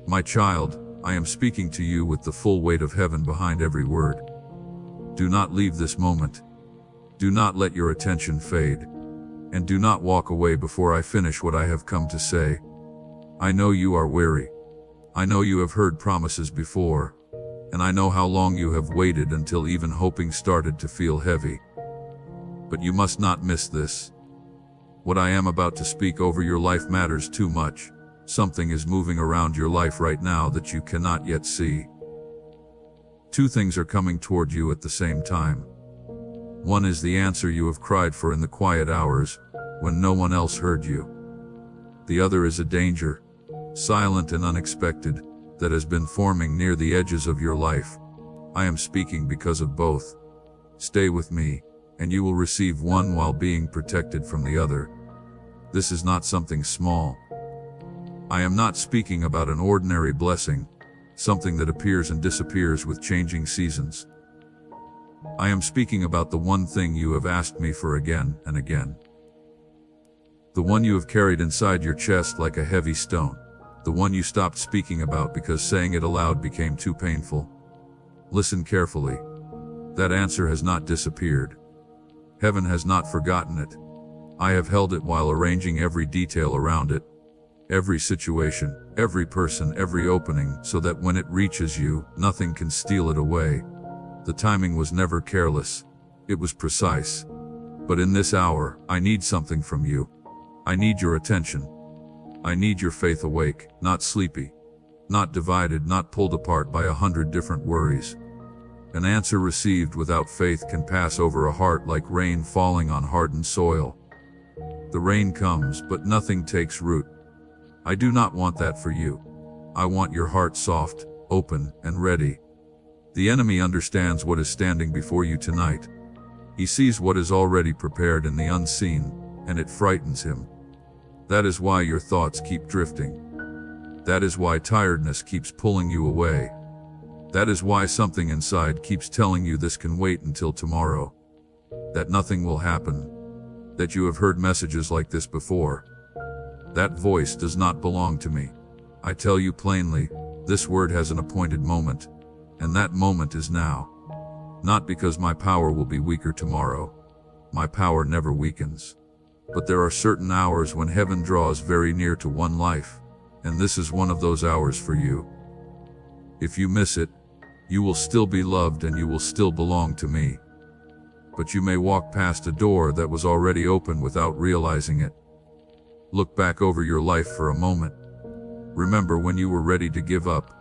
My child, I am speaking to you with the full weight of heaven behind every word. Do not leave this moment. Do not let your attention fade. And do not walk away before I finish what I have come to say. I know you are weary. I know you have heard promises before. And I know how long you have waited until even hoping started to feel heavy. But you must not miss this. What I am about to speak over your life matters too much. Something is moving around your life right now that you cannot yet see. Two things are coming toward you at the same time. One is the answer you have cried for in the quiet hours, when no one else heard you. The other is a danger, silent and unexpected, that has been forming near the edges of your life. I am speaking because of both. Stay with me, and you will receive one while being protected from the other. This is not something small. I am not speaking about an ordinary blessing, something that appears and disappears with changing seasons. I am speaking about the one thing you have asked me for again and again. The one you have carried inside your chest like a heavy stone. The one you stopped speaking about because saying it aloud became too painful. Listen carefully. That answer has not disappeared. Heaven has not forgotten it. I have held it while arranging every detail around it. Every situation, every person, every opening, so that when it reaches you, nothing can steal it away. The timing was never careless. It was precise. But in this hour, I need something from you. I need your attention. I need your faith awake, not sleepy, not divided, not pulled apart by 100 different worries. An answer received without faith can pass over a heart like rain falling on hardened soil. The rain comes, but nothing takes root. I do not want that for you. I want your heart soft, open, and ready. The enemy understands what is standing before you tonight. He sees what is already prepared in the unseen, and it frightens him. That is why your thoughts keep drifting. That is why tiredness keeps pulling you away. That is why something inside keeps telling you this can wait until tomorrow. That nothing will happen. That you have heard messages like this before. That voice does not belong to me. I tell you plainly, this word has an appointed moment, and that moment is now. Not because my power will be weaker tomorrow. My power never weakens. But there are certain hours when heaven draws very near to one life, and this is one of those hours for you. If you miss it, you will still be loved and you will still belong to me. But you may walk past a door that was already open without realizing it. Look back over your life for a moment. Remember when you were ready to give up,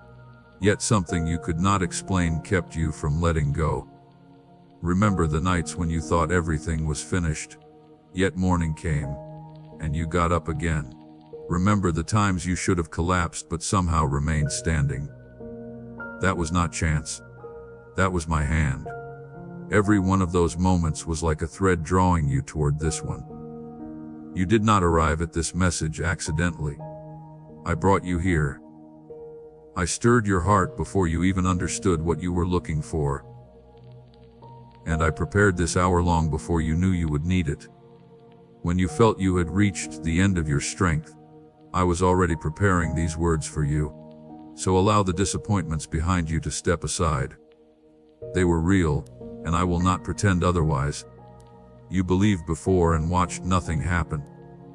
yet something you could not explain kept you from letting go. Remember the nights when you thought everything was finished, yet morning came, and you got up again. Remember the times you should have collapsed but somehow remained standing. That was not chance. That was my hand. Every one of those moments was like a thread drawing you toward this one. You did not arrive at this message accidentally. I brought you here. I stirred your heart before you even understood what you were looking for. And I prepared this hour long before you knew you would need it. When you felt you had reached the end of your strength, I was already preparing these words for you. So allow the disappointments behind you to step aside. They were real, and I will not pretend otherwise. You believed before and watched nothing happen.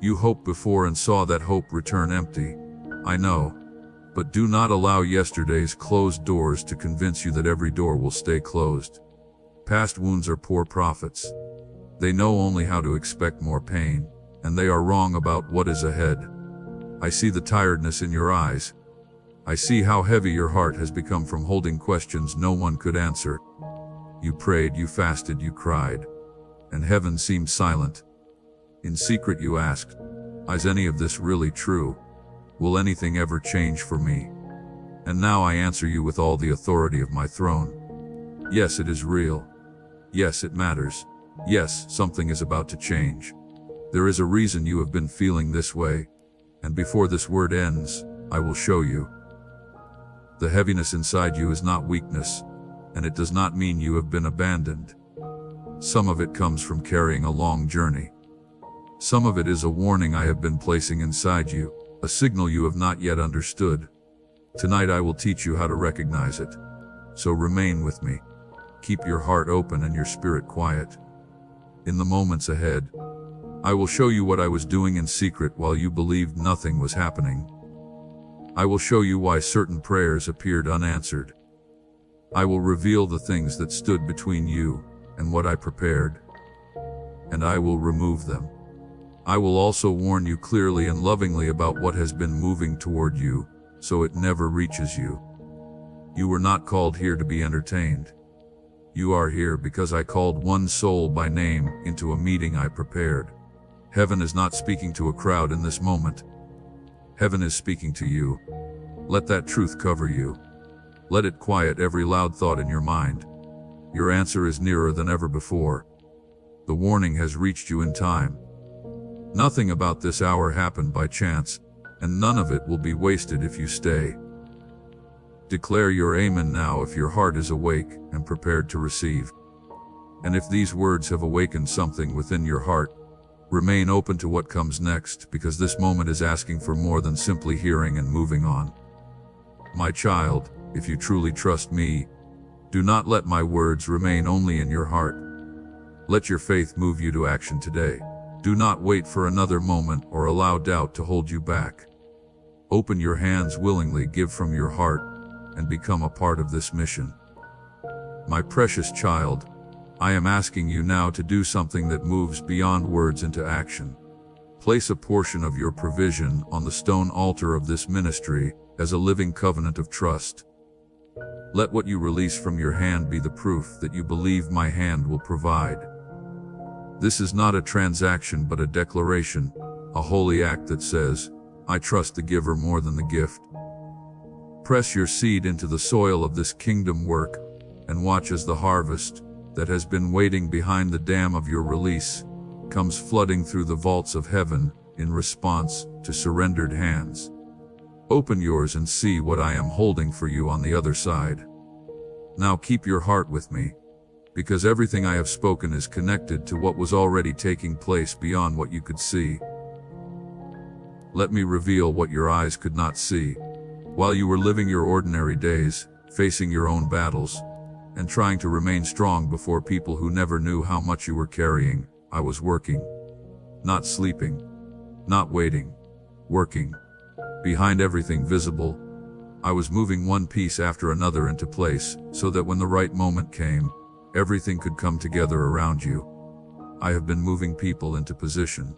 You hoped before and saw that hope return empty. I know. But do not allow yesterday's closed doors to convince you that every door will stay closed. Past wounds are poor prophets. They know only how to expect more pain, and they are wrong about what is ahead. I see the tiredness in your eyes. I see how heavy your heart has become from holding questions no one could answer. You prayed, you fasted, you cried, and heaven seemed silent. In secret you asked, is any of this really true? Will anything ever change for me? And now I answer you with all the authority of my throne. Yes, it is real. Yes, it matters. Yes, something is about to change. There is a reason you have been feeling this way, and before this word ends, I will show you. The heaviness inside you is not weakness, and it does not mean you have been abandoned. Some of it comes from carrying a long journey. Some of it is a warning I have been placing inside you, a signal you have not yet understood. Tonight I will teach you how to recognize it. So remain with me. Keep your heart open and your spirit quiet. In the moments ahead, I will show you what I was doing in secret while you believed nothing was happening. I will show you why certain prayers appeared unanswered. I will reveal the things that stood between you and what I prepared, and I will remove them. I will also warn you clearly and lovingly about what has been moving toward you, so it never reaches you. You were not called here to be entertained. You are here because I called one soul by name into a meeting I prepared. Heaven is not speaking to a crowd in this moment. Heaven is speaking to you. Let that truth cover you. Let it quiet every loud thought in your mind. Your answer is nearer than ever before. The warning has reached you in time. Nothing about this hour happened by chance, and none of it will be wasted if you stay. Declare your amen now if your heart is awake and prepared to receive. And if these words have awakened something within your heart, remain open to what comes next, because this moment is asking for more than simply hearing and moving on. My child, if you truly trust me, do not let my words remain only in your heart. Let your faith move you to action today. Do not wait for another moment or allow doubt to hold you back. Open your hands willingly, give from your heart, and become a part of this mission. My precious child, I am asking you now to do something that moves beyond words into action. Place a portion of your provision on the stone altar of this ministry as a living covenant of trust. Let what you release from your hand be the proof that you believe my hand will provide. This is not a transaction but a declaration, a holy act that says, I trust the giver more than the gift. Press your seed into the soil of this kingdom work and watch as the harvest that has been waiting behind the dam of your release comes flooding through the vaults of heaven in response to surrendered hands. Open yours and see what I am holding for you on the other side. Now keep your heart with me, because everything I have spoken is connected to what was already taking place beyond what you could see. Let me reveal what your eyes could not see. While you were living your ordinary days, facing your own battles, and trying to remain strong before people who never knew how much you were carrying, I was working. Not sleeping. Not waiting. Working. Behind everything visible, I was moving one piece after another into place, so that when the right moment came, everything could come together around you. I have been moving people into position.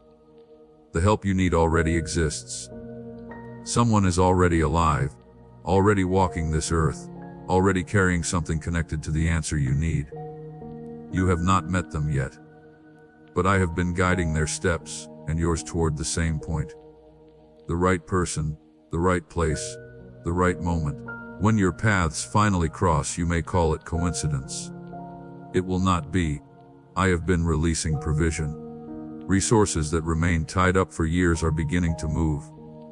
The help you need already exists. Someone is already alive, already walking this earth, already carrying something connected to the answer you need. You have not met them yet, but I have been guiding their steps and yours toward the same point. The right person, the right place, the right moment. When your paths finally cross, you may call it coincidence. It will not be. I have been releasing provision. Resources that remained tied up for years are beginning to move.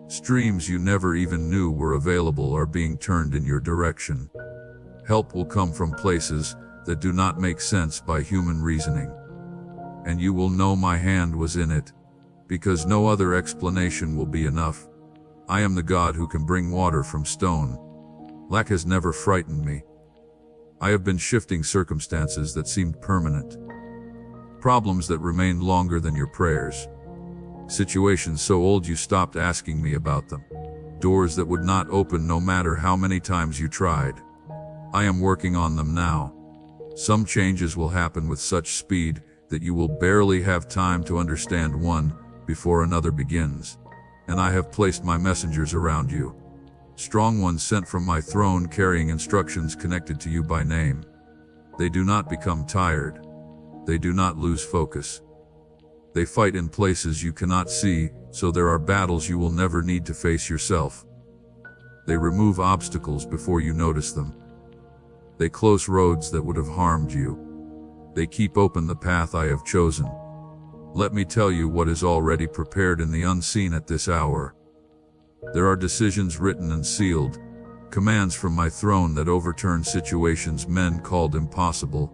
Streams you never even knew were available are being turned in your direction. Help will come from places that do not make sense by human reasoning. And you will know my hand was in it, because no other explanation will be enough. I am the God who can bring water from stone. Lack has never frightened me. I have been shifting circumstances that seemed permanent. Problems that remained longer than your prayers. Situations so old you stopped asking me about them. Doors that would not open no matter how many times you tried. I am working on them now. Some changes will happen with such speed that you will barely have time to understand one before another begins. And I have placed my messengers around you. Strong ones sent from my throne carrying instructions connected to you by name. They do not become tired. They do not lose focus. They fight in places you cannot see, so there are battles you will never need to face yourself. They remove obstacles before you notice them. They close roads that would have harmed you. They keep open the path I have chosen. Let me tell you what is already prepared in the unseen at this hour. There are decisions written and sealed, commands from my throne that overturn situations men called impossible,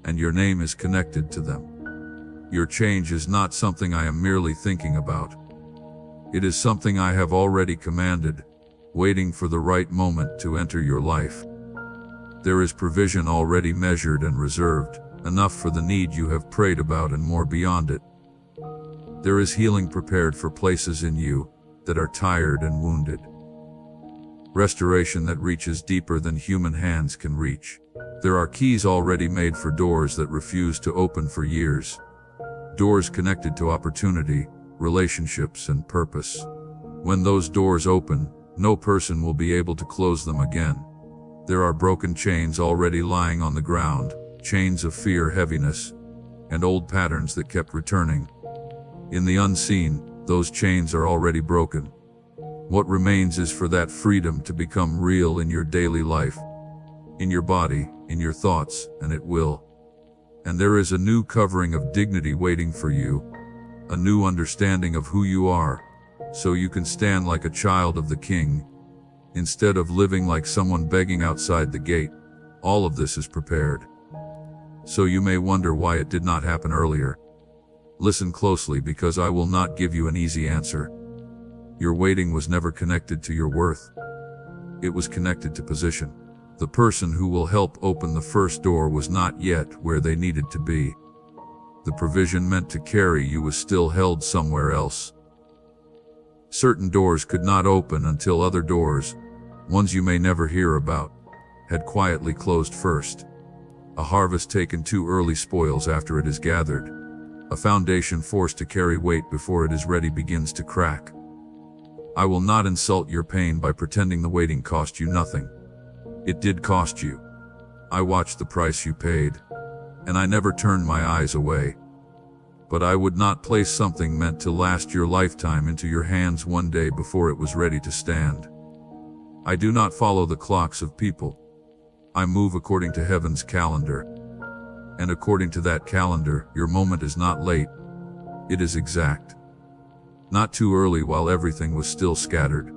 and your name is connected to them. Your change is not something I am merely thinking about. It is something I have already commanded, waiting for the right moment to enter your life. There is provision already measured and reserved, enough for the need you have prayed about and more beyond it. There is healing prepared for places in you that are tired and wounded. Restoration that reaches deeper than human hands can reach. There are keys already made for doors that refuse to open for years. Doors connected to opportunity, relationships, and purpose. When those doors open, no person will be able to close them again. There are broken chains already lying on the ground, chains of fear, heaviness, and old patterns that kept returning. In the unseen, those chains are already broken. What remains is for that freedom to become real in your daily life, in your body, in your thoughts, and it will. And there is a new covering of dignity waiting for you, a new understanding of who you are, so you can stand like a child of the King, instead of living like someone begging outside the gate. All of this is prepared. So you may wonder why it did not happen earlier. Listen closely, because I will not give you an easy answer. Your waiting was never connected to your worth. It was connected to position. The person who will help open the first door was not yet where they needed to be. The provision meant to carry you was still held somewhere else. Certain doors could not open until other doors, ones you may never hear about, had quietly closed first. A harvest taken too early spoils after it is gathered. A foundation forced to carry weight before it is ready begins to crack. I will not insult your pain by pretending the waiting cost you nothing. It did cost you. I watched the price you paid, and I never turned my eyes away. But I would not place something meant to last your lifetime into your hands one day before it was ready to stand. I do not follow the clocks of people. I move according to heaven's calendar. And according to that calendar, your moment is not late. It is exact. Not too early while everything was still scattered.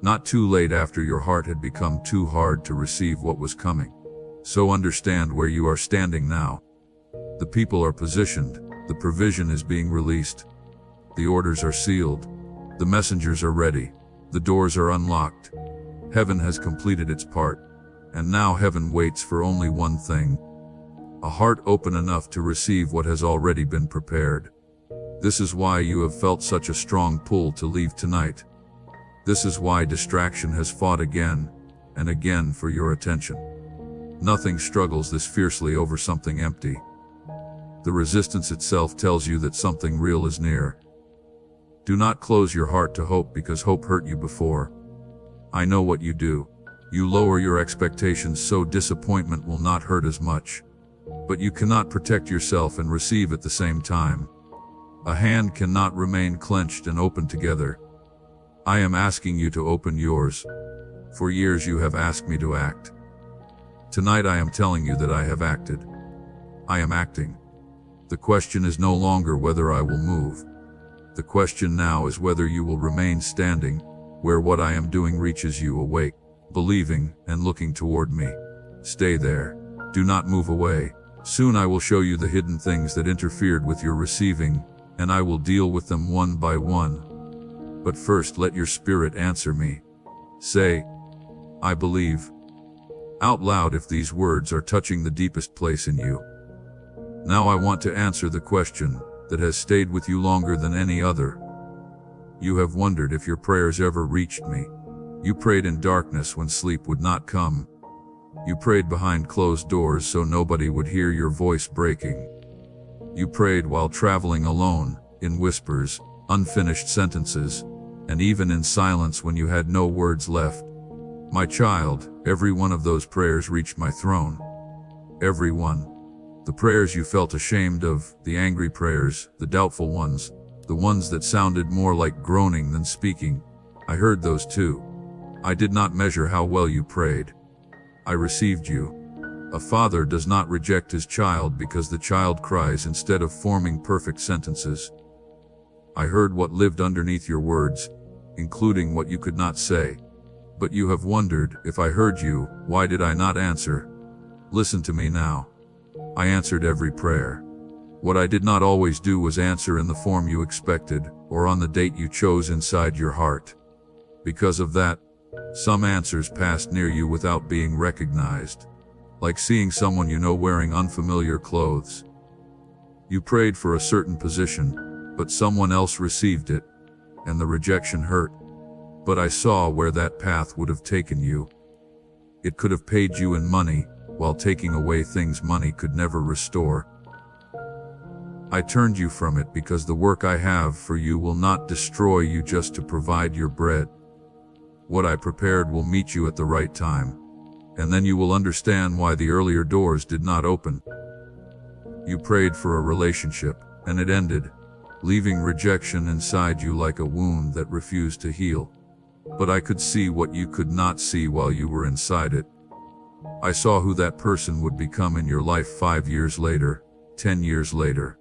Not too late after your heart had become too hard to receive what was coming. So understand where you are standing now. The people are positioned. The provision is being released. The orders are sealed. The messengers are ready. The doors are unlocked. Heaven has completed its part. And now heaven waits for only one thing: a heart open enough to receive what has already been prepared. This is why you have felt such a strong pull to leave tonight. This is why distraction has fought again and again for your attention. Nothing struggles this fiercely over something empty. The resistance itself tells you that something real is near. Do not close your heart to hope, because hope hurt you before. I know what you do. You lower your expectations so disappointment will not hurt as much. But you cannot protect yourself and receive at the same time. A hand cannot remain clenched and open together. I am asking you to open yours. For years you have asked me to act. Tonight I am telling you that I have acted. I am acting. The question is no longer whether I will move. The question now is whether you will remain standing, where what I am doing reaches you, awake, believing, and looking toward me. Stay there. Do not move away. Soon I will show you the hidden things that interfered with your receiving, and I will deal with them one by one. But first let your spirit answer me. Say, I believe, out loud if these words are touching the deepest place in you. Now I want to answer the question that has stayed with you longer than any other. You have wondered if your prayers ever reached me. You prayed in darkness when sleep would not come. You prayed behind closed doors so nobody would hear your voice breaking. You prayed while traveling alone, in whispers, unfinished sentences, and even in silence when you had no words left. My child, every one of those prayers reached my throne. Every one. The prayers you felt ashamed of, the angry prayers, the doubtful ones, the ones that sounded more like groaning than speaking, I heard those too. I did not measure how well you prayed. I received you. A father does not reject his child because the child cries instead of forming perfect sentences. I heard what lived underneath your words, including what you could not say. But you have wondered, if I heard you, why did I not answer? Listen to me now. I answered every prayer. What I did not always do was answer in the form you expected, or on the date you chose inside your heart. Because of that, Some answers passed near you without being recognized, like seeing someone you know wearing unfamiliar clothes. You prayed for a certain position, but someone else received it, and the rejection hurt. But I saw where that path would have taken you. It could have paid you in money, while taking away things money could never restore. I turned you from it because the work I have for you will not destroy you just to provide your bread. What I prepared will meet you at the right time, and then you will understand why the earlier doors did not open. You prayed for a relationship, and it ended, leaving rejection inside you like a wound that refused to heal. But I could see what you could not see while you were inside it. I saw who that person would become in your life 5 years later, 10 years later.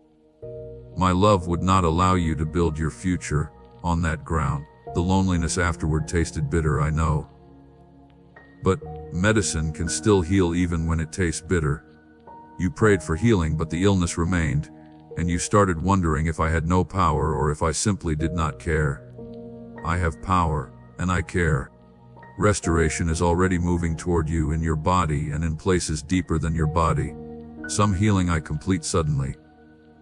My love would not allow you to build your future on that ground. The loneliness afterward tasted bitter, I know. But medicine can still heal even when it tastes bitter. You prayed for healing, but the illness remained, and you started wondering if I had no power or if I simply did not care. I have power, and I care. Restoration is already moving toward you in your body and in places deeper than your body. Some healing I complete suddenly.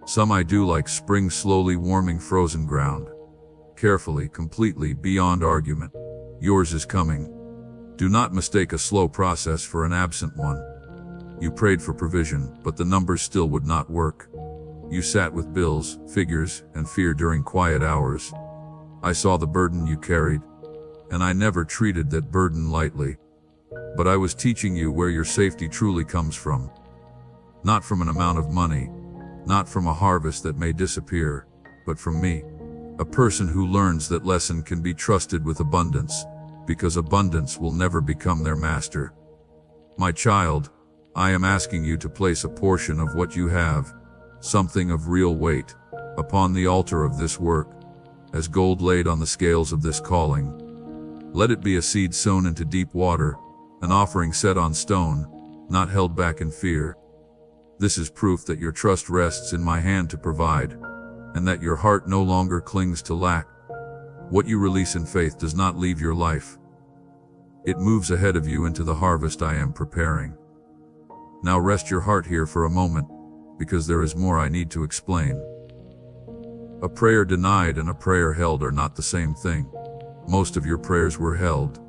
Some I do like spring slowly warming frozen ground. Carefully, completely, beyond argument. Yours is coming. Do not mistake a slow process for an absent one. You prayed for provision, but the numbers still would not work. You sat with bills, figures, and fear during quiet hours. I saw the burden you carried, and I never treated that burden lightly. But I was teaching you where your safety truly comes from. Not from an amount of money, not from a harvest that may disappear, but from me. A person who learns that lesson can be trusted with abundance, because abundance will never become their master. My child, I am asking you to place a portion of what you have, something of real weight, upon the altar of this work, as gold laid on the scales of this calling. Let it be a seed sown into deep water, an offering set on stone, not held back in fear. This is proof that your trust rests in my hand to provide, and that your heart no longer clings to lack. What you release in faith does not leave your life. It moves ahead of you into the harvest I am preparing. Now rest your heart here for a moment, because there is more I need to explain. A prayer denied and a prayer held are not the same thing. Most of your prayers were held.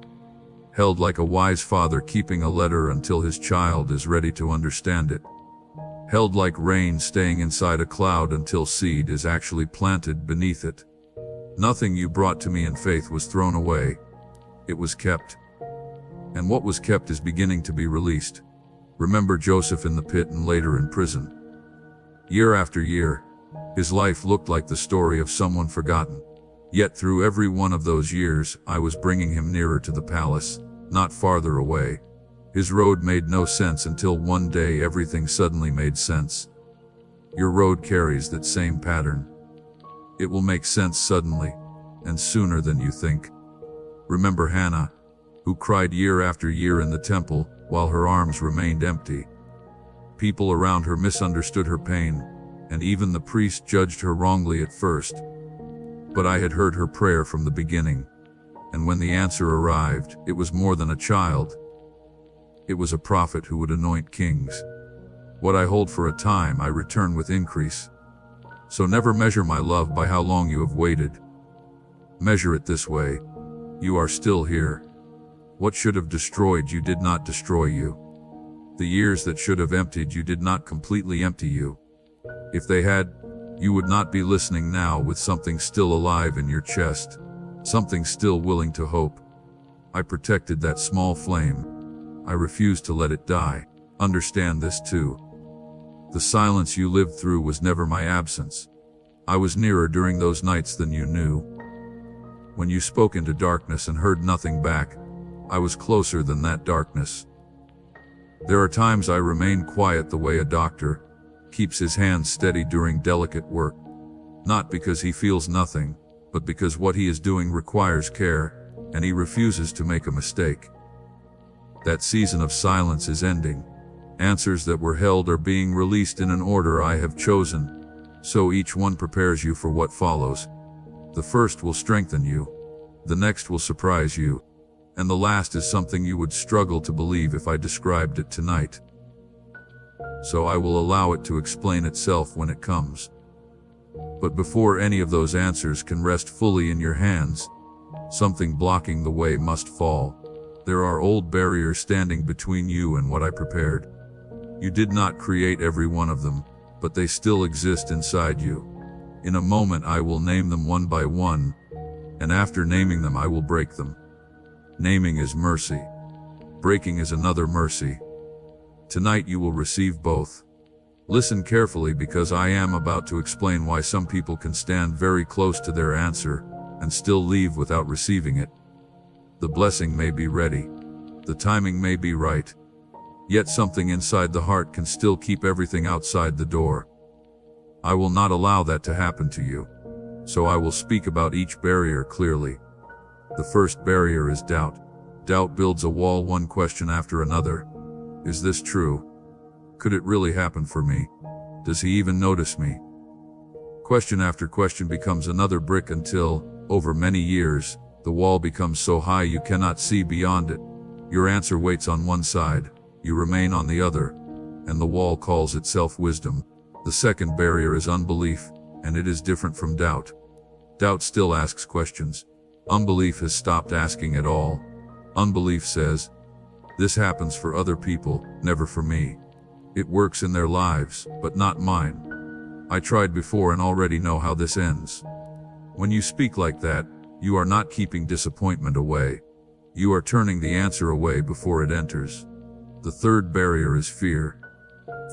Held like a wise father keeping a letter until his child is ready to understand it. Held like rain staying inside a cloud until seed is actually planted beneath it. Nothing you brought to me in faith was thrown away. It was kept. And what was kept is beginning to be released. Remember Joseph in the pit and later in prison. Year after year, his life looked like the story of someone forgotten. Yet through every one of those years, I was bringing him nearer to the palace, not farther away. His road made no sense until one day everything suddenly made sense. Your road carries that same pattern. It will make sense suddenly, and sooner than you think. Remember Hannah, who cried year after year in the temple, while her arms remained empty. People around her misunderstood her pain, and even the priest judged her wrongly at first. But I had heard her prayer from the beginning, and when the answer arrived, it was more than a child. It was a prophet who would anoint kings. What I hold for a time, I return with increase. So never measure my love by how long you have waited. Measure it this way: you are still here. What should have destroyed you did not destroy you. The years that should have emptied you did not completely empty you. If they had, you would not be listening now with something still alive in your chest, something still willing to hope. I protected that small flame. I refused to let it die. Understand this too. The silence you lived through was never my absence. I was nearer during those nights than you knew. When you spoke into darkness and heard nothing back, I was closer than that darkness. There are times I remain quiet the way a doctor keeps his hands steady during delicate work. Not because he feels nothing, but because what he is doing requires care, and he refuses to make a mistake. That season of silence is ending. Answers that were held are being released in an order I have chosen, so each one prepares you for what follows. The first will strengthen you. The next will surprise you. And the last is something you would struggle to believe if I described it tonight. So I will allow it to explain itself when it comes. But before any of those answers can rest fully in your hands, something blocking the way must fall. There are old barriers standing between you and what I prepared. You did not create every one of them, but they still exist inside you. In a moment I will name them one by one, and after naming them I will break them. Naming is mercy. Breaking is another mercy. Tonight you will receive both. Listen carefully, because I am about to explain why some people can stand very close to their answer and still leave without receiving it. The blessing may be ready. The timing may be right. Yet something inside the heart can still keep everything outside the door. I will not allow that to happen to you. So I will speak about each barrier clearly. The first barrier is doubt. Doubt builds a wall, one question after another. Is this true? Could it really happen for me? Does he even notice me? Question after question becomes another brick until, over many years, the wall becomes so high you cannot see beyond it. Your answer waits on one side, you remain on the other, and the wall calls itself wisdom. The second barrier is unbelief, and it is different from doubt. Doubt still asks questions. Unbelief has stopped asking at all. Unbelief says, this happens for other people, never for me. It works in their lives, but not mine. I tried before and already know how this ends. When you speak like that, you are not keeping disappointment away. You are turning the answer away before it enters. The third barrier is fear.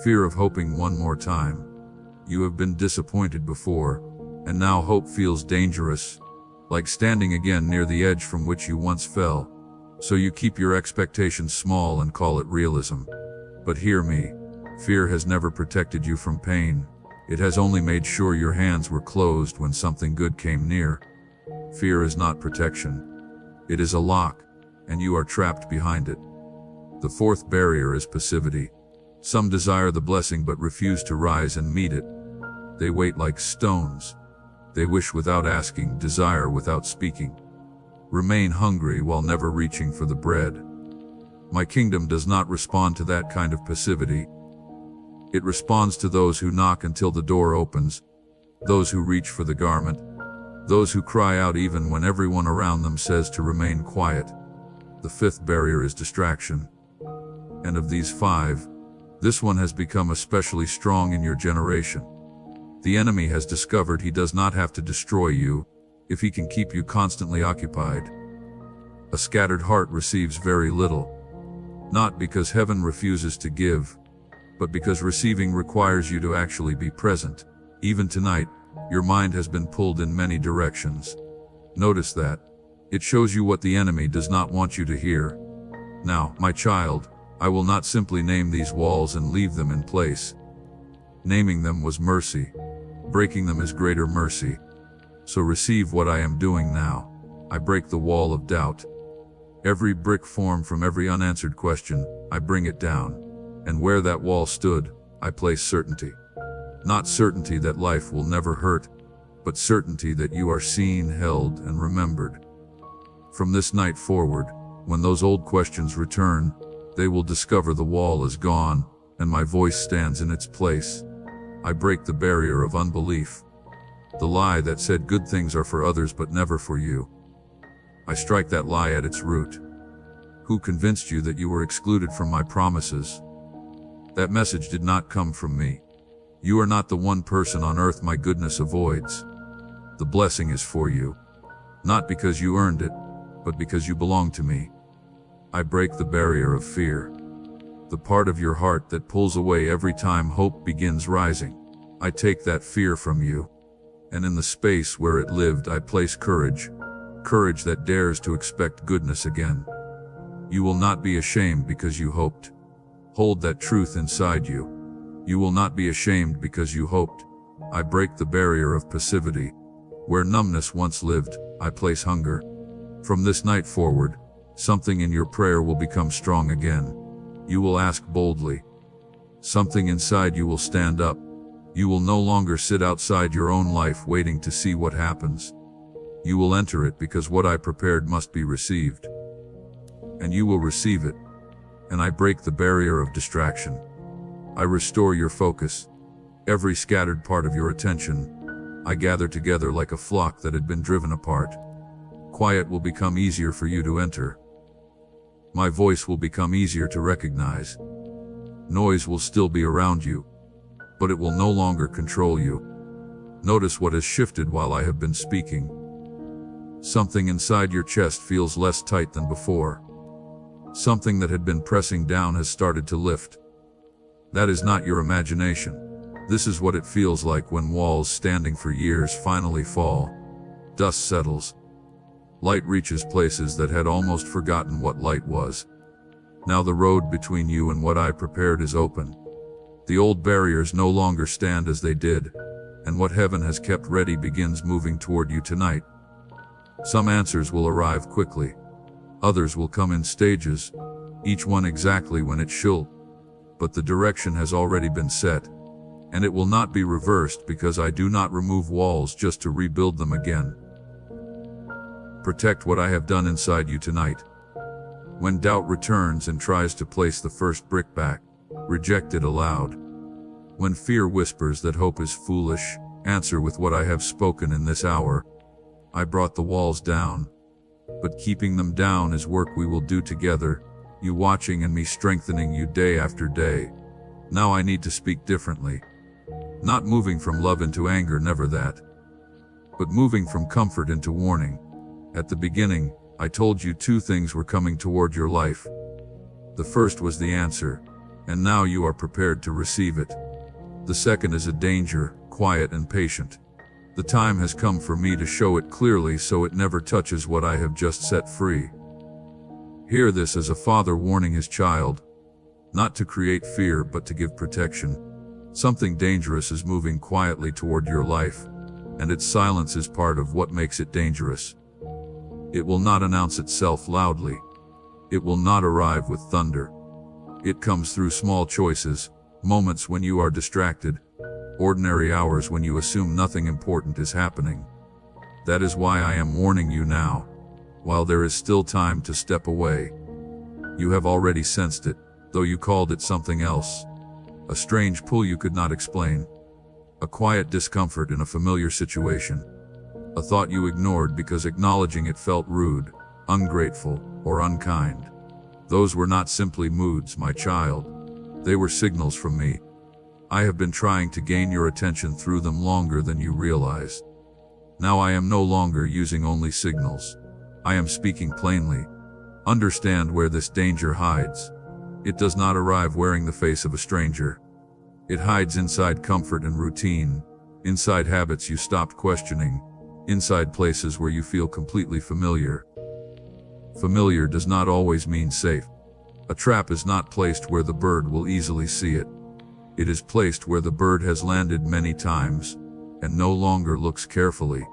Fear of hoping one more time. You have been disappointed before, and now hope feels dangerous, like standing again near the edge from which you once fell. So you keep your expectations small and call it realism. But hear me. Fear has never protected you from pain. It has only made sure your hands were closed when something good came near. Fear is not protection. It is a lock, and you are trapped behind it. The fourth barrier is passivity. Some desire the blessing but refuse to rise and meet it. They wait like stones. They wish without asking, desire without speaking. Remain hungry while never reaching for the bread. My kingdom does not respond to that kind of passivity. It responds to those who knock until the door opens, those who reach for the garment, those who cry out even when everyone around them says to remain quiet. The fifth barrier is distraction. And of these five, this one has become especially strong in your generation. The enemy has discovered he does not have to destroy you if he can keep you constantly occupied. A scattered heart receives very little, not because heaven refuses to give, but because receiving requires you to actually be present. Even tonight, your mind has been pulled in many directions. Notice that. It shows you what the enemy does not want you to hear. Now, my child, I will not simply name these walls and leave them in place. Naming them was mercy. Breaking them is greater mercy. So receive what I am doing now. I break the wall of doubt. Every brick formed from every unanswered question, I bring it down. And where that wall stood, I place certainty. Not certainty that life will never hurt, but certainty that you are seen, held, and remembered. From this night forward, when those old questions return, they will discover the wall is gone, and my voice stands in its place. I break the barrier of unbelief. The lie that said good things are for others but never for you. I strike that lie at its root. Who convinced you that you were excluded from my promises? That message did not come from me. You are not the one person on earth my goodness avoids. The blessing is for you. Not because you earned it, but because you belong to me. I break the barrier of fear. The part of your heart that pulls away every time hope begins rising. I take that fear from you. And in the space where it lived I place courage. Courage that dares to expect goodness again. You will not be ashamed because you hoped. Hold that truth inside you. You will not be ashamed because you hoped. I break the barrier of passivity. Where numbness once lived, I place hunger. From this night forward, something in your prayer will become strong again. You will ask boldly. Something inside you will stand up. You will no longer sit outside your own life waiting to see what happens. You will enter it because what I prepared must be received. and you will receive it. And I break the barrier of distraction. I restore your focus. Every scattered part of your attention, I gather together like a flock that had been driven apart. Quiet will become easier for you to enter. My voice will become easier to recognize. Noise will still be around you, but it will no longer control you. Notice what has shifted while I have been speaking. Something inside your chest feels less tight than before. Something that had been pressing down has started to lift. That is not your imagination. This is what it feels like when walls standing for years finally fall. Dust settles. Light reaches places that had almost forgotten what light was. Now the road between you and what I prepared is open. The old barriers no longer stand as they did, and what heaven has kept ready begins moving toward you tonight. Some answers will arrive quickly. Others will come in stages, each one exactly when it should. But the direction has already been set, and it will not be reversed because I do not remove walls just to rebuild them again. Protect what I have done inside you tonight. When doubt returns and tries to place the first brick back, reject it aloud. When fear whispers that hope is foolish, answer with what I have spoken in this hour. I brought the walls down, but keeping them down is work we will do together, you watching and me strengthening you day after day. Now I need to speak differently. Not moving from love into anger, never that. But moving from comfort into warning. At the beginning, I told you two things were coming toward your life. The first was the answer, and now you are prepared to receive it. The second is a danger, quiet and patient. The time has come for me to show it clearly so it never touches what I have just set free. Hear this as a father warning his child, not to create fear but to give protection. Something dangerous is moving quietly toward your life, and its silence is part of what makes it dangerous. It will not announce itself loudly. It will not arrive with thunder. It comes through small choices, moments when you are distracted, ordinary hours when you assume nothing important is happening. That is why I am warning you now, while there is still time to step away. You have already sensed it, though you called it something else. A strange pull you could not explain. A quiet discomfort in a familiar situation. A thought you ignored because acknowledging it felt rude, ungrateful, or unkind. Those were not simply moods, my child. They were signals from me. I have been trying to gain your attention through them longer than you realize. Now I am no longer using only signals. I am speaking plainly. Understand where this danger hides. It does not arrive wearing the face of a stranger. It hides inside comfort and routine, inside habits you stopped questioning, inside places where you feel completely familiar. Familiar does not always mean safe. A trap is not placed where the bird will easily see it. It is placed where the bird has landed many times, and no longer looks carefully.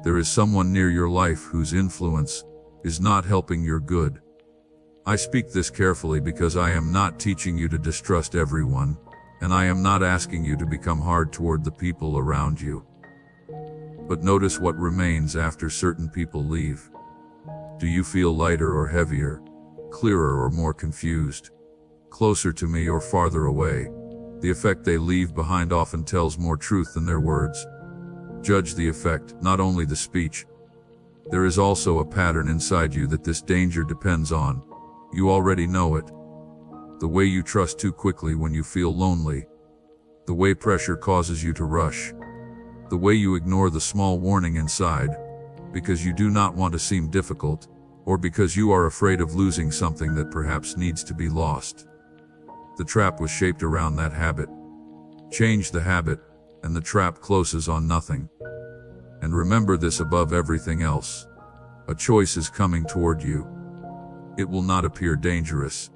There is someone near your life whose influence is not helping your good. I speak this carefully because I am not teaching you to distrust everyone, and I am not asking you to become hard toward the people around you. But notice what remains after certain people leave. Do you feel lighter or heavier, clearer or more confused, closer to me or farther away? The effect they leave behind often tells more truth than their words. Judge the effect, not only the speech. There is also a pattern inside you that this danger depends on. You already know it. The way you trust too quickly when you feel lonely. The way pressure causes you to rush. The way you ignore the small warning inside, because you do not want to seem difficult, or because you are afraid of losing something that perhaps needs to be lost. The trap was shaped around that habit. Change the habit, and the trap closes on nothing. And remember this above everything else. A choice is coming toward you. It will not appear dangerous.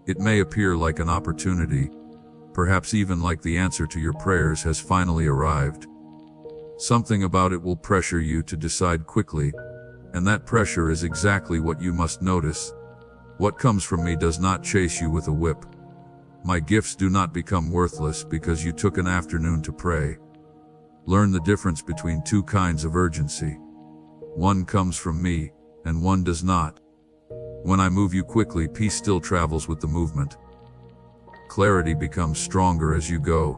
It may appear like an opportunity, perhaps even like the answer to your prayers has finally arrived. Something about it will pressure you to decide quickly, and that pressure is exactly what you must notice. What comes from me does not chase you with a whip. My gifts do not become worthless because you took an afternoon to pray. Learn the difference between two kinds of urgency. One comes from me, and one does not. When I move you quickly, peace still travels with the movement. Clarity becomes stronger as you go.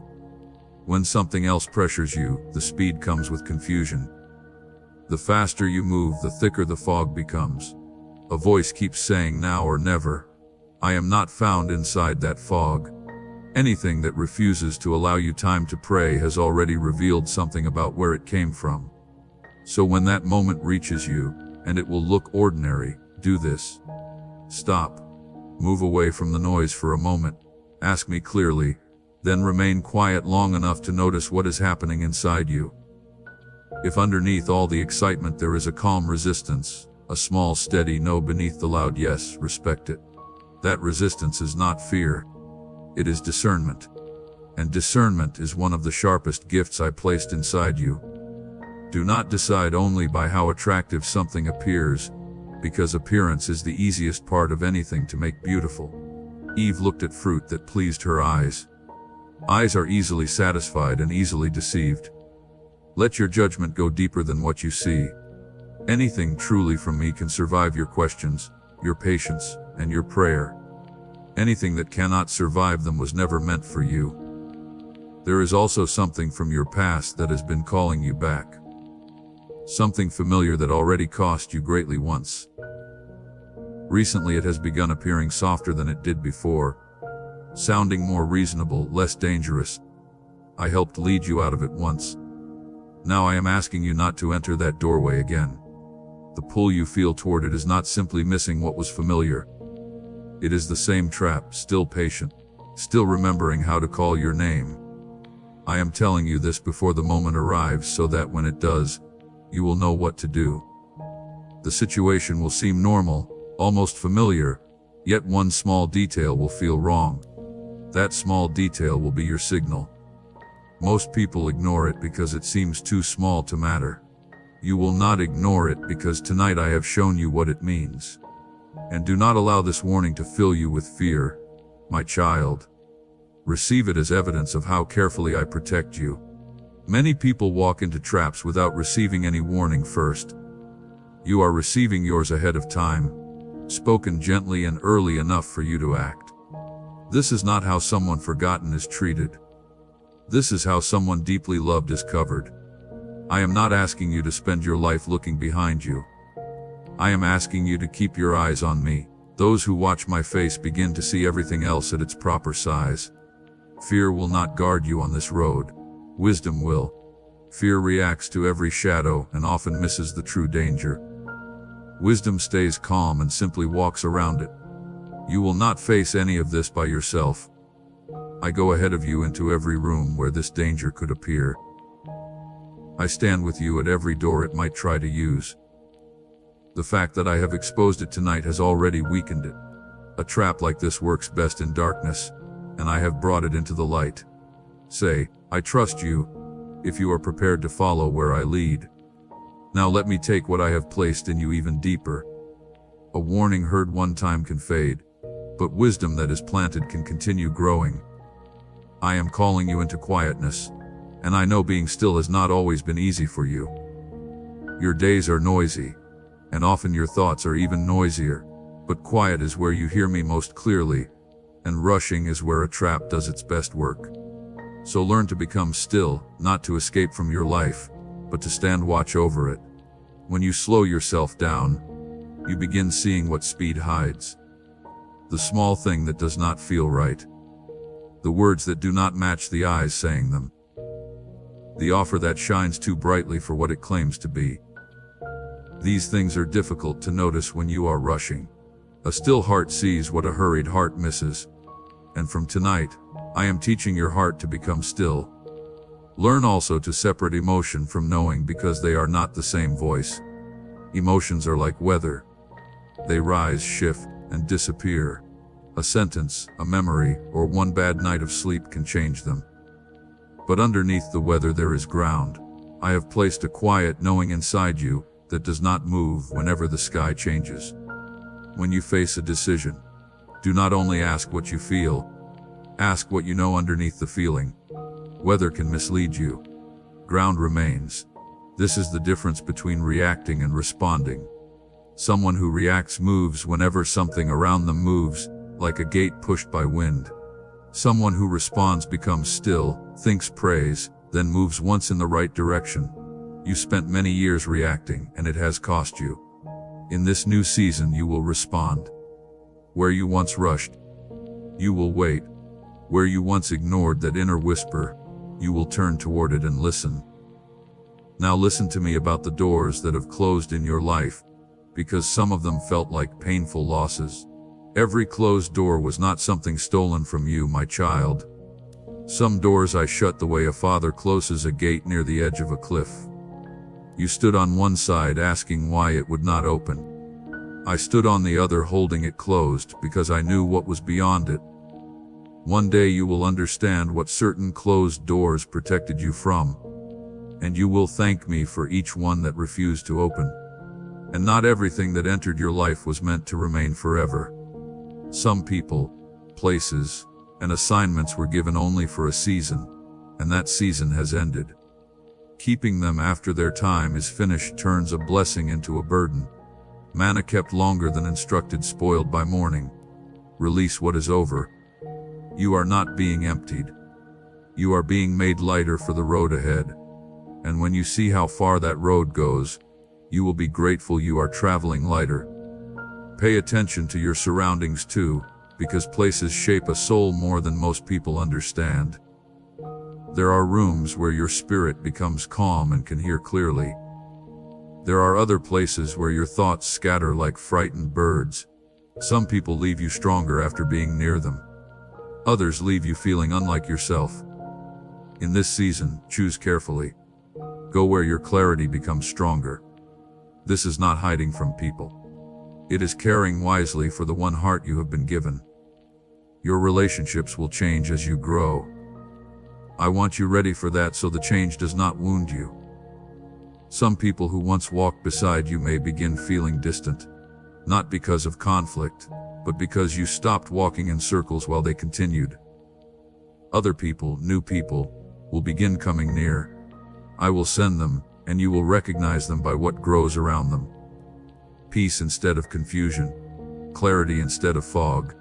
When something else pressures you, the speed comes with confusion. The faster you move, the thicker the fog becomes. A voice keeps saying now or never. I am not found inside that fog. Anything that refuses to allow you time to pray has already revealed something about where it came from. So when that moment reaches you, and it will look ordinary, do this. Stop. Move away from the noise for a moment. Ask me clearly, then remain quiet long enough to notice what is happening inside you. If underneath all the excitement there is a calm resistance, a small steady no beneath the loud yes, respect it. That resistance is not fear. It is discernment. And discernment is one of the sharpest gifts I placed inside you. Do not decide only by how attractive something appears, because appearance is the easiest part of anything to make beautiful. Eve looked at fruit that pleased her eyes. Eyes are easily satisfied and easily deceived. Let your judgment go deeper than what you see. Anything truly from me can survive your questions, your patience, and your prayer. Anything that cannot survive them was never meant for you. There is also something from your past that has been calling you back. Something familiar that already cost you greatly once. Recently it has begun appearing softer than it did before, sounding more reasonable, less dangerous. I helped lead you out of it once. Now I am asking you not to enter that doorway again. The pull you feel toward it is not simply missing what was familiar. It is the same trap, still patient, still remembering how to call your name. I am telling you this before the moment arrives so that when it does, you will know what to do. The situation will seem normal, almost familiar, yet one small detail will feel wrong. That small detail will be your signal. Most people ignore it because it seems too small to matter. You will not ignore it because tonight I have shown you what it means. And do not allow this warning to fill you with fear, my child. Receive it as evidence of how carefully I protect you. Many people walk into traps without receiving any warning first. You are receiving yours ahead of time, spoken gently and early enough for you to act. This is not how someone forgotten is treated. This is how someone deeply loved is covered. I am not asking you to spend your life looking behind you. I am asking you to keep your eyes on me. Those who watch my face begin to see everything else at its proper size. Fear will not guard you on this road. Wisdom will. Fear reacts to every shadow and often misses the true danger. Wisdom stays calm and simply walks around it. You will not face any of this by yourself. I go ahead of you into every room where this danger could appear. I stand with you at every door it might try to use. The fact that I have exposed it tonight has already weakened it. A trap like this works best in darkness, and I have brought it into the light. Say, I trust you, if you are prepared to follow where I lead. Now let me take what I have placed in you even deeper. A warning heard one time can fade, but wisdom that is planted can continue growing. I am calling you into quietness, and I know being still has not always been easy for you. Your days are noisy, and often your thoughts are even noisier, but quiet is where you hear me most clearly, and rushing is where a trap does its best work. So learn to become still, not to escape from your life, but to stand watch over it. When you slow yourself down, you begin seeing what speed hides. The small thing that does not feel right. The words that do not match the eyes saying them. The offer that shines too brightly for what it claims to be. These things are difficult to notice when you are rushing. A still heart sees what a hurried heart misses. And from tonight, I am teaching your heart to become still. Learn also to separate emotion from knowing because they are not the same voice. Emotions are like weather. They rise, shift, and disappear. A sentence, a memory, or one bad night of sleep can change them. But underneath the weather there is ground. I have placed a quiet knowing inside you that does not move whenever the sky changes. When you face a decision, do not only ask what you feel, ask what you know underneath the feeling. Weather can mislead you. Ground remains. This is the difference between reacting and responding. Someone who reacts moves whenever something around them moves, like a gate pushed by wind. Someone who responds becomes still, thinks, prays, then moves once in the right direction. You spent many years reacting, and it has cost you. In this new season you will respond. Where you once rushed, you will wait. Where you once ignored that inner whisper, you will turn toward it and listen. Now listen to me about the doors that have closed in your life, because some of them felt like painful losses. Every closed door was not something stolen from you, my child. Some doors I shut the way a father closes a gate near the edge of a cliff. You stood on one side asking why it would not open. I stood on the other holding it closed because I knew what was beyond it. One day you will understand what certain closed doors protected you from, and you will thank me for each one that refused to open. And not everything that entered your life was meant to remain forever. Some people, places, and assignments were given only for a season, and that season has ended. Keeping them after their time is finished turns a blessing into a burden. Manna kept longer than instructed spoiled by mourning. Release what is over. You are not being emptied. You are being made lighter for the road ahead. And when you see how far that road goes, you will be grateful you are traveling lighter. Pay attention to your surroundings too, because places shape a soul more than most people understand. There are rooms where your spirit becomes calm and can hear clearly. There are other places where your thoughts scatter like frightened birds. Some people leave you stronger after being near them. Others leave you feeling unlike yourself. In this season, choose carefully. Go where your clarity becomes stronger. This is not hiding from people. It is caring wisely for the one heart you have been given. Your relationships will change as you grow. I want you ready for that so the change does not wound you. Some people who once walked beside you may begin feeling distant, not because of conflict, but because you stopped walking in circles while they continued. Other people, new people, will begin coming near. I will send them, and you will recognize them by what grows around them. Peace instead of confusion, clarity instead of fog.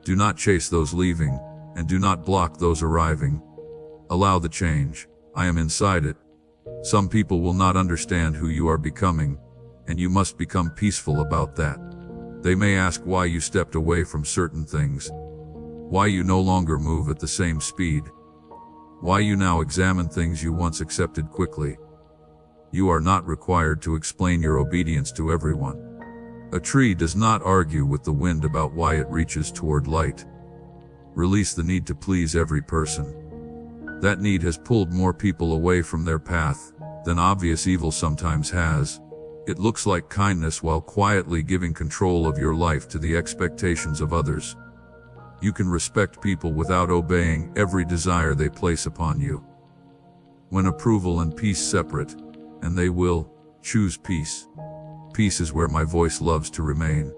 Do not chase those leaving, and do not block those arriving. Allow the change. I am inside it. Some people will not understand who you are becoming, and you must become peaceful about that. They may ask why you stepped away from certain things, why you no longer move at the same speed, why you now examine things you once accepted quickly. You are not required to explain your obedience to everyone. A tree does not argue with the wind about why it reaches toward light. Release the need to please every person. That need has pulled more people away from their path than obvious evil sometimes has. It looks like kindness while quietly giving control of your life to the expectations of others. You can respect people without obeying every desire they place upon you. When approval and peace separate, and they will, choose peace. Peace is where my voice loves to remain.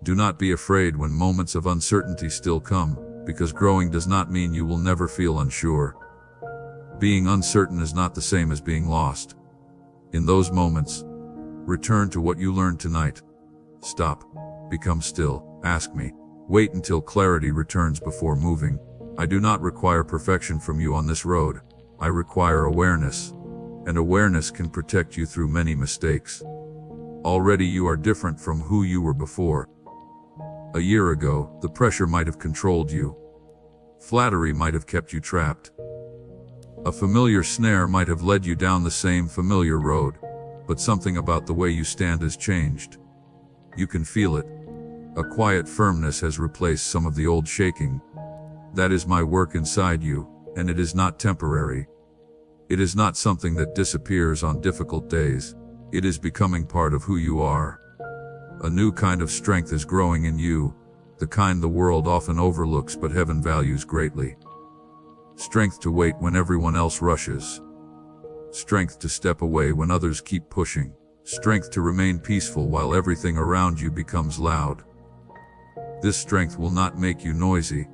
Do not be afraid when moments of uncertainty still come, because growing does not mean you will never feel unsure. Being uncertain is not the same as being lost. In those moments, return to what you learned tonight. Stop. Become still. Ask me. Wait until clarity returns before moving. I do not require perfection from you on this road. I require awareness. And awareness can protect you through many mistakes. Already you are different from who you were before. A year ago, the pressure might have controlled you. Flattery might have kept you trapped. A familiar snare might have led you down the same familiar road, but something about the way you stand has changed. You can feel it. A quiet firmness has replaced some of the old shaking. That is my work inside you, and it is not temporary. It is not something that disappears on difficult days. It is becoming part of who you are. A new kind of strength is growing in you, the kind the world often overlooks but heaven values greatly. Strength to wait when everyone else rushes. Strength to step away when others keep pushing. Strength to remain peaceful while everything around you becomes loud. This strength will not make you noisy.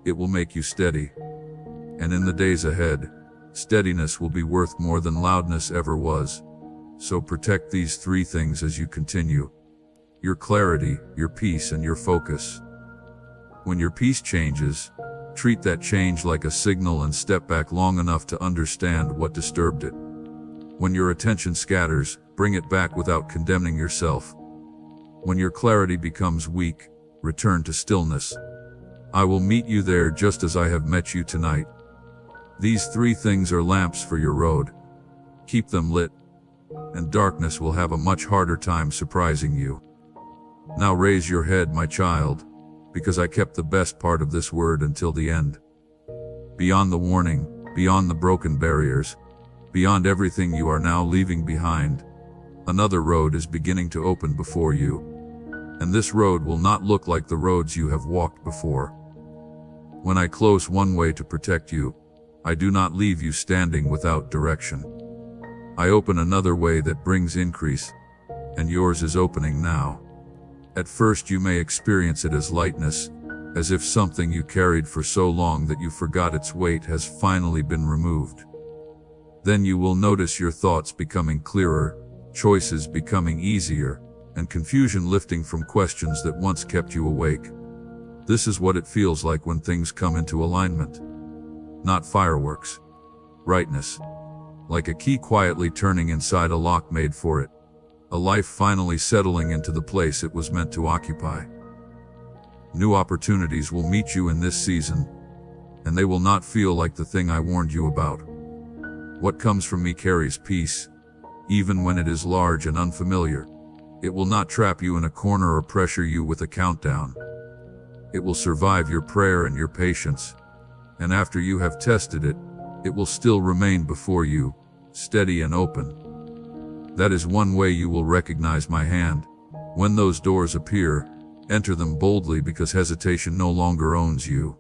It will make you steady. And in the days ahead, steadiness will be worth more than loudness ever was. So protect these three things as you continue. your clarity, your peace, and your focus. When your peace changes, treat that change like a signal and step back long enough to understand what disturbed it. When your attention scatters, bring it back without condemning yourself. When your clarity becomes weak, return to stillness. I will meet you there just as I have met you tonight. These 3 things are lamps for your road. Keep them lit, and darkness will have a much harder time surprising you. Now raise your head, my child, because I kept the best part of this word until the end. Beyond the warning, beyond the broken barriers, beyond everything you are now leaving behind, another road is beginning to open before you. And this road will not look like the roads you have walked before. When I close one way to protect you, I do not leave you standing without direction. I open another way that brings increase, and yours is opening now. At first you may experience it as lightness, as if something you carried for so long that you forgot its weight has finally been removed. Then you will notice your thoughts becoming clearer, choices becoming easier, and confusion lifting from questions that once kept you awake. This is what it feels like when things come into alignment. Not fireworks. Rightness. Like a key quietly turning inside a lock made for it. A life finally settling into the place it was meant to occupy. New opportunities will meet you in this season, and they will not feel like the thing I warned you about. What comes from me carries peace, even when it is large and unfamiliar. It will not trap you in a corner or pressure you with a countdown. It will survive your prayer and your patience, and after you have tested it, it will still remain before you, steady and open. That is one way you will recognize my hand. When those doors appear, enter them boldly because hesitation no longer owns you.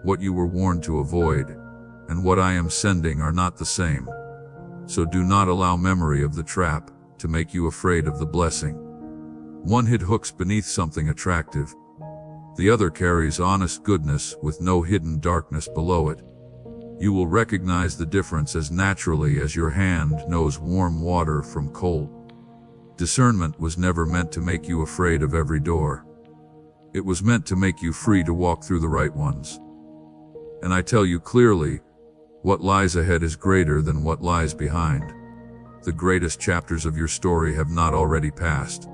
What you were warned to avoid, and what I am sending are not the same. So do not allow memory of the trap to make you afraid of the blessing. One hid hooks beneath something attractive. The other carries honest goodness with no hidden darkness below it. You will recognize the difference as naturally as your hand knows warm water from cold. Discernment was never meant to make you afraid of every door. It was meant to make you free to walk through the right ones. And I tell you clearly, what lies ahead is greater than what lies behind. The greatest chapters of your story have not already passed.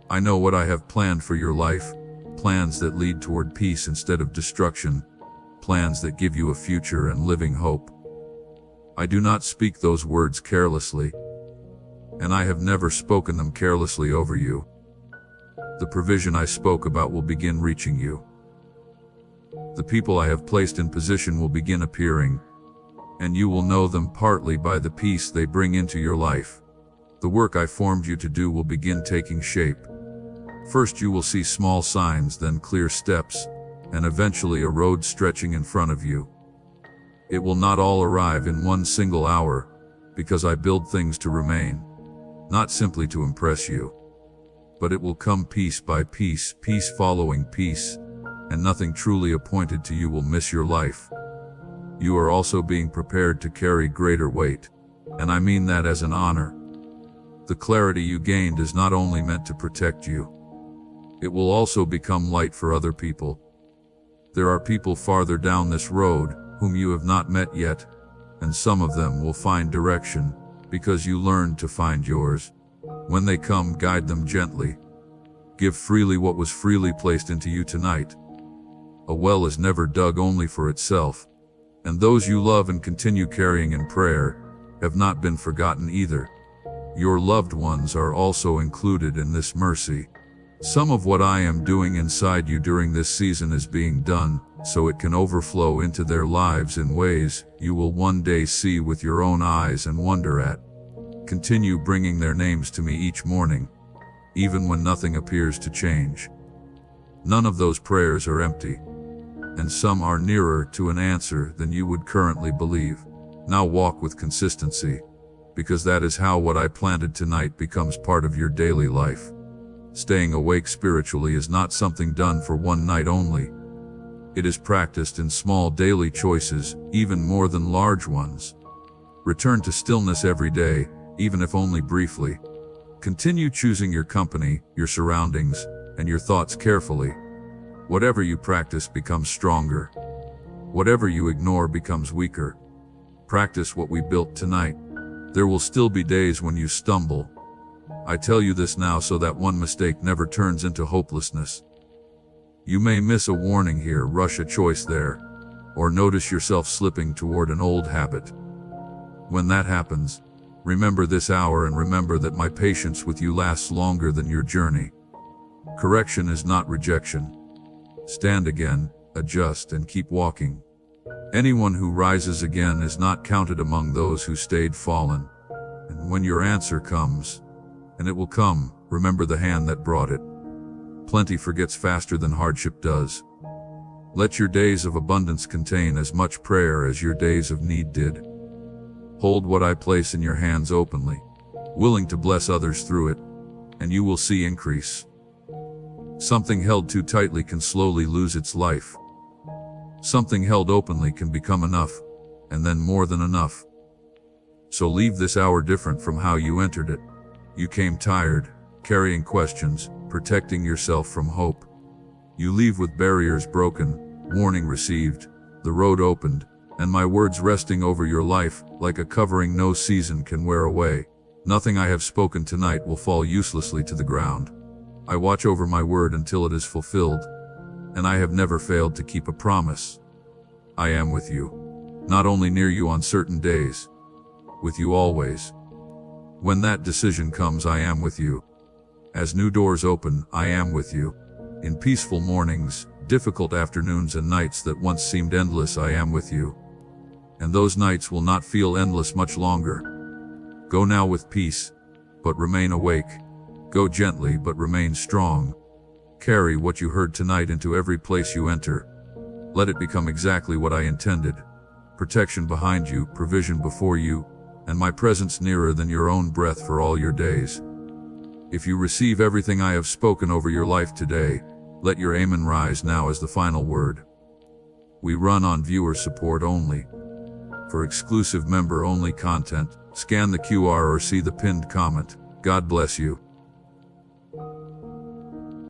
I know what I have planned for your life, plans that lead toward peace instead of destruction, plans that give you a future and living hope. I do not speak those words carelessly, and I have never spoken them carelessly over you. The provision I spoke about will begin reaching you. The people I have placed in position will begin appearing, and you will know them partly by the peace they bring into your life. The work I formed you to do will begin taking shape. First you will see small signs, then clear steps, and eventually a road stretching in front of you. It will not all arrive in one single hour, because I build things to remain, not simply to impress you. But it will come piece by piece, piece following piece, and nothing truly appointed to you will miss your life. You are also being prepared to carry greater weight, and I mean that as an honor. The clarity you gained is not only meant to protect you, it will also become light for other people. There are people farther down this road whom you have not met yet, and some of them will find direction because you learned to find yours. When they come, guide them gently. Give freely what was freely placed into you tonight. A well is never dug only for itself, and those you love and continue carrying in prayer have not been forgotten either. Your loved ones are also included in this mercy. Some of what I am doing inside you during this season is being done so it can overflow into their lives in ways you will one day see with your own eyes and wonder at. Continue bringing their names to me each morning, even when nothing appears to change. None of those prayers are empty, and some are nearer to an answer than you would currently believe. Now walk with consistency, because that is how what I planted tonight becomes part of your daily life. Staying awake spiritually is not something done for one night only. It is practiced in small daily choices, even more than large ones. Return to stillness every day, even if only briefly. Continue choosing your company, your surroundings, and your thoughts carefully. Whatever you practice becomes stronger. Whatever you ignore becomes weaker. Practice what we built tonight. There will still be days when you stumble. I tell you this now so that one mistake never turns into hopelessness. You may miss a warning here, rush a choice there, or notice yourself slipping toward an old habit. When that happens, remember this hour and remember that my patience with you lasts longer than your journey. Correction is not rejection. Stand again, adjust, and keep walking. Anyone who rises again is not counted among those who stayed fallen. And when your answer comes, and it will come, remember the hand that brought it. Plenty forgets faster than hardship does. Let your days of abundance contain as much prayer as your days of need did. Hold what I place in your hands openly, willing to bless others through it, and you will see increase. Something held too tightly can slowly lose its life. Something held openly can become enough, and then more than enough. So leave this hour different from how you entered it. You came tired, carrying questions, protecting yourself from hope. You leave with barriers broken, warning received, the road opened, and my words resting over your life, like a covering no season can wear away. Nothing I have spoken tonight will fall uselessly to the ground. I watch over my word until it is fulfilled, and I have never failed to keep a promise. I am with you, not only near you on certain days, with you always. When that decision comes, I am with you. As new doors open, I am with you. In peaceful mornings, difficult afternoons, and nights that once seemed endless, I am with you. And those nights will not feel endless much longer. Go now with peace, but remain awake. Go gently, but remain strong. Carry what you heard tonight into every place you enter. Let it become exactly what I intended. Protection behind you, provision before you, and my presence nearer than your own breath for all your days. If you receive everything I have spoken over your life today, let your amen rise now as the final word. We run on viewer support only. For exclusive member-only content, scan the QR or see the pinned comment. God bless you.